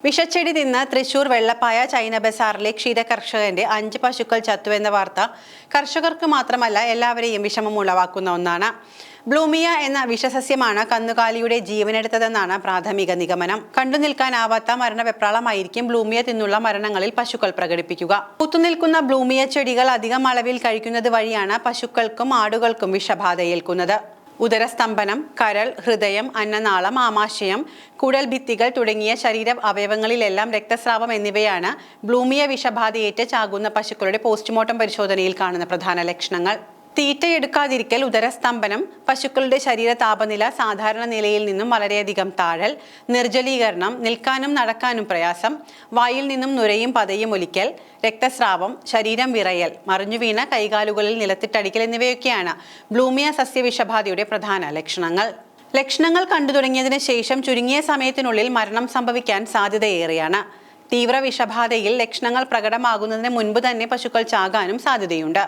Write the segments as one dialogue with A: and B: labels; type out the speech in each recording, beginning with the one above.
A: വിഷച്ചെടി തിന്ന് തൃശൂർ വെള്ളപ്പായ ചൈന ബസാറിലെ ക്ഷീരകർഷകന്റെ 5 പശുക്കൾ ചത്തുവെന്ന വാർത്ത കർഷകർക്ക് മാത്രമല്ല എല്ലാവരെയും വിഷമമുളവാക്കുന്ന ഒന്നാണ്. ബ്ലൂമിയ എന്ന വിഷസസ്യമാണ് കന്നുകാലിയുടെ ജീവനെടുത്തതെന്നാണ് പ്രാഥമിക നിഗമനം. കണ്ടുനിൽക്കാനാവാത്ത മരണവെപ്രാളമായിരിക്കും ബ്ലൂമിയ തിന്നുള്ള മരണങ്ങളിൽ പശുക്കൾ പ്രകടിപ്പിക്കുക. പൂത്തുനിൽക്കുന്ന ബ്ലൂമിയ ചെടികൾ അധികം അളവിൽ കഴിക്കുന്നത് വഴിയാണ് പശുക്കൾക്കും ആടുകൾക്കും വിഷബാധയേൽക്കുന്നത്. ഉദരസ്തംഭനം, കരൾ, ഹൃദയം, അന്നനാളം, ആമാശയം, കുടൽ ഭിത്തികൾ തുടങ്ങിയ ശരീര അവയവങ്ങളിലെല്ലാം രക്തസ്രാവം എന്നിവയാണ് ബ്ലൂമിയ വിഷബാധയേറ്റ് ചാകുന്ന പശുക്കളുടെ പോസ്റ്റ്മോർട്ടം പരിശോധനയിൽ കാണുന്ന പ്രധാന ലക്ഷണങ്ങൾ. തീറ്റയെടുക്കാതിരിക്കൽ, ഉദരസ്തംഭനം, പശുക്കളുടെ ശരീര താപനില സാധാരണ നിലയിൽ നിന്നും വളരെയധികം താഴൽ, നിർജ്ജലീകരണം, നിൽക്കാനും നടക്കാനും പ്രയാസം, വായിൽ നിന്നും നുരയും പതയും ഒലിക്കൽ, രക്തസ്രാവം, ശരീരം വിറയൽ, മറിഞ്ഞുവീണ കൈകാലുകളിൽ നിലത്തിട്ടടിക്കൽ എന്നിവയൊക്കെയാണ് ബ്ലൂമിയ സസ്യവിഷബാധയുടെ പ്രധാന ലക്ഷണങ്ങൾ. ലക്ഷണങ്ങൾ കണ്ടു തുടങ്ങിയതിന് ശേഷം ചുരുങ്ങിയ സമയത്തിനുള്ളിൽ മരണം സംഭവിക്കാൻ സാധ്യതയേറെയാണ്. തീവ്ര വിഷബാധയിൽ ലക്ഷണങ്ങൾ പ്രകടമാകുന്നതിന് മുൻപ് തന്നെ പശുക്കൾ ചാകാനും സാധ്യതയുണ്ട്.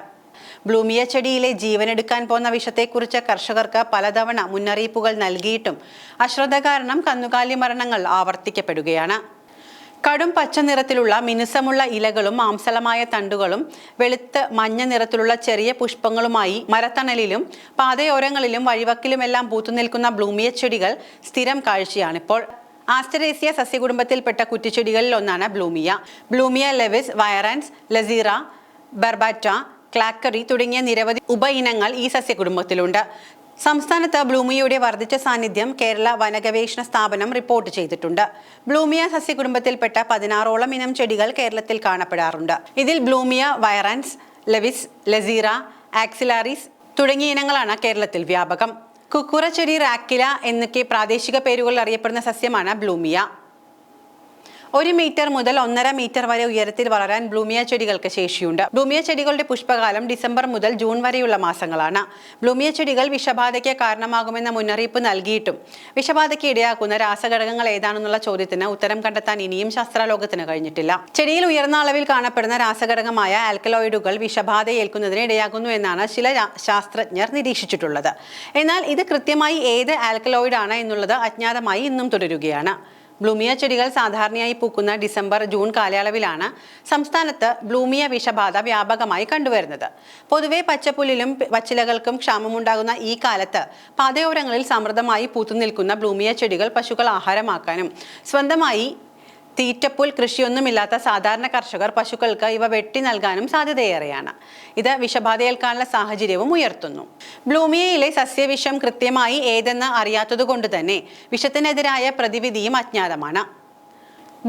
A: ബ്ലൂമിയ ചെടിയിലെ ജീവനെടുക്കാൻ പോന്ന വിഷത്തെക്കുറിച്ച് കർഷകർക്ക് പലതവണ മുന്നറിയിപ്പുകൾ നൽകിയിട്ടും അശ്രദ്ധ കാരണം കന്നുകാലി മരണങ്ങൾ ആവർത്തിക്കപ്പെടുകയാണ്. കടും പച്ച നിറത്തിലുള്ള മിനുസമുള്ള ഇലകളും മാംസളമായ തണ്ടുകളും വെളുത്ത് മഞ്ഞ നിറത്തിലുള്ള ചെറിയ പുഷ്പങ്ങളുമായി മരത്തണലിലും പാതയോരങ്ങളിലും വഴിവക്കിലുമെല്ലാം പൂത്തുനിൽക്കുന്ന ബ്ലൂമിയ ചെടികൾ സ്ഥിരം കാഴ്ചയാണിപ്പോൾ. ആസ്റ്ററേസിയ സസ്യകുടുംബത്തിൽപ്പെട്ട കുറ്റിച്ചെടികളിൽ ഒന്നാണ് ബ്ലൂമിയ. ബ്ലൂമിയ ലെവിസ്, വയറാൻസ്, ലസീറ, ബർബാറ്റ, ക്ലാക്കറി തുടങ്ങിയ നിരവധി ഉപ ഇനങ്ങൾ ഈ സസ്യകുടുംബത്തിലുണ്ട്. സംസ്ഥാനത്ത് ബ്ലൂമിയയുടെ വർദ്ധിച്ച സാന്നിധ്യം കേരള വനഗവേഷണ സ്ഥാപനം റിപ്പോർട്ട് ചെയ്തിട്ടുണ്ട്. ബ്ലൂമിയ സസ്യകുടുംബത്തിൽപ്പെട്ട 16ഓളം ഇനം ചെടികൾ കേരളത്തിൽ കാണപ്പെടാറുണ്ട്. ഇതിൽ ബ്ലൂമിയ, വയറാൻസ്, ലെവിസ്, ലസീറ, ആക്സിലാറിസ് തുടങ്ങിയ ഇനങ്ങളാണ് കേരളത്തിൽ വ്യാപകം. കുക്കുറ ചെടി, റാക്കില എന്നൊക്കെ പ്രാദേശിക പേരുകളിൽ അറിയപ്പെടുന്ന സസ്യമാണ് ബ്ലൂമിയ. 1 മീറ്റർ മുതൽ 1.5 മീറ്റർ വരെ ഉയരത്തിൽ വളരാൻ ബ്ലൂമിയ ചെടികൾക്ക് ശേഷിയുണ്ട്. ബ്ലൂമിയ ചെടികളുടെ പുഷ്പകാലം ഡിസംബർ മുതൽ ജൂൺ വരെയുള്ള മാസങ്ങളാണ്. ബ്ലൂമിയ ചെടികൾ വിഷബാധയ്ക്ക് കാരണമാകുമെന്ന മുന്നറിയിപ്പ് നൽകിയിട്ടും വിഷബാധയ്ക്ക് ഇടയാക്കുന്ന രാസഘടകങ്ങൾ ഏതാണെന്നുള്ള ചോദ്യത്തിന് ഉത്തരം കണ്ടെത്താൻ ഇനിയും ശാസ്ത്രലോകത്തിന് കഴിഞ്ഞിട്ടില്ല. ചെടിയിൽ ഉയർന്ന അളവിൽ കാണപ്പെടുന്ന രാസഘടകമായ ആൽക്കലോയിഡുകൾ വിഷബാധയേൽക്കുന്നതിന് ഇടയാകുന്നു എന്നാണ് ചില ശാസ്ത്രജ്ഞർ നിരീക്ഷിച്ചിട്ടുള്ളത്. എന്നാൽ ഇത് കൃത്യമായി ഏത് ആൽക്കലോയിഡാണ് എന്നുള്ളത് അജ്ഞാതമായി ഇന്നും തുടരുകയാണ്. ബ്ലൂമിയ ചെടികൾ സാധാരണയായി പൂക്കുന്ന ഡിസംബർ ജൂൺ കാലയളവിലാണ് സംസ്ഥാനത്ത് ബ്ലൂമിയ വിഷബാധ വ്യാപകമായി കണ്ടുവരുന്നത്. പൊതുവെ പച്ചപ്പുല്ലിലും പച്ചിലകൾക്കും ക്ഷാമമുണ്ടാകുന്ന ഈ കാലത്ത് പാതയോരങ്ങളിൽ സമൃദ്ധമായി പൂത്തുനിൽക്കുന്ന ബ്ലൂമിയ ചെടികൾ പശുക്കൾ ആഹാരമാക്കാനും സ്വന്തമായി തീറ്റപ്പുൽ കൃഷിയൊന്നുമില്ലാത്ത സാധാരണ കർഷകർ പശുക്കൾക്ക് ഇവ വെട്ടി നൽകാനും സാധ്യതയേറെയാണ്. ഇത് വിഷബാധയേൽക്കാനുള്ള സാഹചര്യവും ഉയർത്തുന്നു. ബ്ലൂമിയയിലെ സസ്യവിഷം കൃത്യമായി ഏതെന്ന് അറിയാത്തതുകൊണ്ട് തന്നെ വിഷത്തിനെതിരായ പ്രതിവിധിയും അജ്ഞാതമാണ്.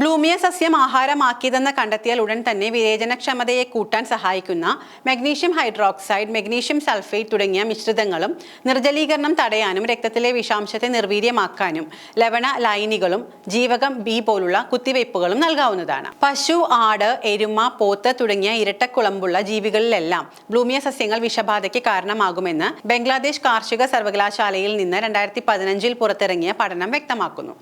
A: ബ്ലൂമിയ സസ്യം ആഹാരമാക്കിയതെന്ന് കണ്ടെത്തിയാൽ ഉടൻ തന്നെ വിരേചനക്ഷമതയെ കൂട്ടാൻ സഹായിക്കുന്ന മഗ്നീഷ്യം ഹൈഡ്രോക്സൈഡ്, മഗ്നീഷ്യം സൾഫേറ്റ് തുടങ്ങിയ മിശ്രിതങ്ങളും നിർജ്ജലീകരണം തടയാനും രക്തത്തിലെ വിഷാംശത്തെ നിർവീര്യമാക്കാനും ലവണ ലായനികളും ജീവകം ബി പോലുള്ള കുത്തിവയ്പ്പുകളും നൽകാവുന്നതാണ്. പശു, ആട്, എരുമ, പോത്ത് തുടങ്ങിയ ഇരട്ടക്കുളമ്പുള്ള ജീവികളിലെല്ലാം ബ്ലൂമിയ സസ്യങ്ങൾ വിഷബാധയ്ക്ക് കാരണമാകുമെന്ന് ബംഗ്ലാദേശ് കാർഷിക സർവകലാശാലയിൽ നിന്ന് 2015 പുറത്തിറങ്ങിയ പഠനം വ്യക്തമാക്കുന്നു.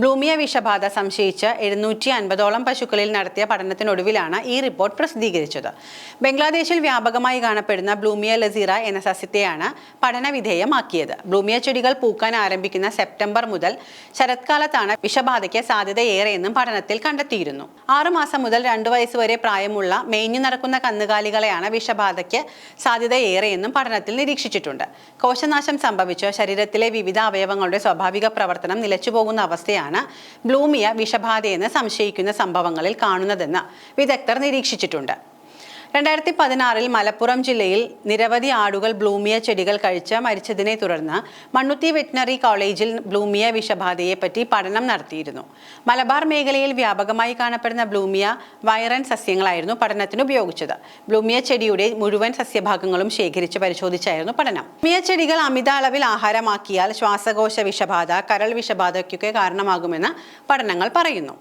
A: ബ്ലൂമിയ വിഷബാധ സംശയിച്ച് 750ഓളം പശുക്കളിൽ നടത്തിയ പഠനത്തിനൊടുവിലാണ് ഈ റിപ്പോർട്ട് പ്രസിദ്ധീകരിച്ചത്. ബംഗ്ലാദേശിൽ വ്യാപകമായി കാണപ്പെടുന്ന ബ്ലൂമിയ ലസീറ എന്ന സസ്യത്തെയാണ് പഠനവിധേയമാക്കിയത്. ബ്ലൂമിയ ചെടികൾ പൂക്കാൻ ആരംഭിക്കുന്ന സെപ്റ്റംബർ മുതൽ ശരത്കാലത്താണ് വിഷബാധയ്ക്ക് സാധ്യതയേറെയെന്നും പഠനത്തിൽ കണ്ടെത്തിയിരുന്നു. 6 മാസം മുതൽ 2 വയസ്സ് വരെ പ്രായമുള്ള മേഞ്ഞു നടക്കുന്ന കന്നുകാലികളെയാണ് വിഷബാധയ്ക്ക് സാധ്യതയേറെയെന്നും പഠനത്തിൽ നിരീക്ഷിച്ചിട്ടുണ്ട്. കോശനാശം സംഭവിച്ച് ശരീരത്തിലെ വിവിധ അവയവങ്ങളുടെ സ്വാഭാവിക പ്രവർത്തനം നിലച്ചുപോകുന്ന അവസ്ഥയാണ് ബ്ലൂമിയ വിഷബാധയെന്ന് സംശയിക്കുന്ന സംഭവങ്ങളിൽ കാണുന്നതെന്ന് വിദഗ്ധർ നിരീക്ഷിച്ചിട്ടുണ്ട്. 2016 മലപ്പുറം ജില്ലയിൽ നിരവധി ആടുകൾ ബ്ലൂമിയ ചെടികൾ കഴിച്ച് മരിച്ചതിനെ തുടർന്ന് മണ്ണുത്തി വെറ്റിനറി കോളേജിൽ ബ്ലൂമിയ വിഷബാധയെപ്പറ്റി പഠനം നടത്തിയിരുന്നു. മലബാർ മേഖലയിൽ വ്യാപകമായി കാണപ്പെടുന്ന ബ്ലൂമിയ, വൈറൻ സസ്യങ്ങളായിരുന്നു പഠനത്തിന് ഉപയോഗിച്ചത്. ബ്ലൂമിയ ചെടിയുടെ മുഴുവൻ സസ്യഭാഗങ്ങളും ശേഖരിച്ച് പരിശോധിച്ചായിരുന്നു പഠനം. ബ്ലൂമിയ ചെടികൾ അമിത അളവിൽ ആഹാരമാക്കിയാൽ ശ്വാസകോശ വിഷബാധ, കരൾ വിഷബാധയ്ക്കൊക്കെ കാരണമാകുമെന്ന് പഠനങ്ങൾ പറയുന്നു.